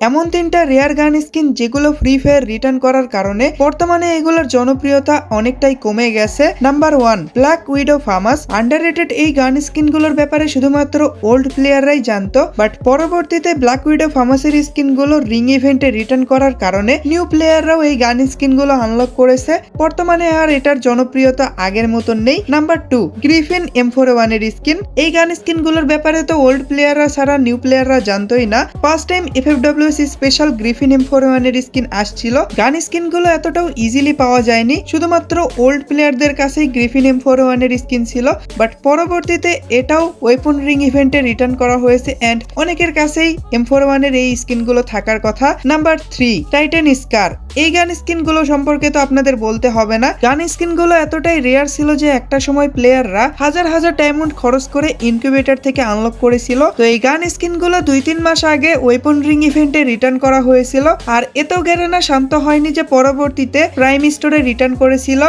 এমন 3টা রেয়ার গান স্কিন যেগুলো ফ্রি ফায়ার রিটার্ন করার কারণে বর্তমানে এগুলোর জনপ্রিয়তা অনেকটাই কমে গেছে। Number 1, black widow FAMAS. Underrated এই গান স্কিনগুলোর ব্যাপারে শুধুমাত্র ওল্ড প্লেয়াররাই জানতো, বাট পরবর্তীতে ব্ল্যাক উইডো ফামাসের স্কিনগুলো রিং ইভেন্টে রিটার্ন করার কারণে নিউ প্লেয়াররাও এই গান স্কিনগুলো আনলক করেছে। বর্তমানে আর এটার জনপ্রিয়তা আগের মতন নেই। নাম্বার 2, গ্রিফিন M4A1 এর স্কিন। এই গান স্কিনগুলোর ব্যাপারে তো ওল্ড প্লেয়াররা ছাড়া নিউ প্লেয়াররা জানতোই না। First time FFWC special Griffin M4A1 এর স্কিন আসছিল। গান স্কিনগুলো এতটাও ইজিলি পাওয়া যায়নি, শুধুমাত্র ওল্ড প্লেয়ারদের কাছেই গ্রিফিন M4A1 এর স্কিন ছিল, বাট পরবর্তীতে এটাও ওয়েপন রিং ইভেন্টে রিটার্ন করা হয়েছে এন্ড অনেকের কাছেই M4A1 এর এই স্কিনগুলো থাকার কথা। নাম্বার 3, টাইটান স্কার। এই গান স্কিনগুলো সম্পর্কে তো আপনাদের বলতে হবে না। গান স্কিনগুলো এতটাই রেয়ার ছিল যে একটা সময় প্লেয়াররা হাজার হাজার ডায়মন্ড খরচ করে ইনকিউবেটর থেকে আনলক করেছিল। তো এই গান স্কিনগুলো 2-3 মাস আগে ওয়েপন রিং ইভেন্টে রিটার্ন করা হয়েছিল, আর এতেও গ্যারেনা শান্ত হয়নি যে পরবর্তীতে প্রাইম স্টোরে রিটার্ন করেছিল।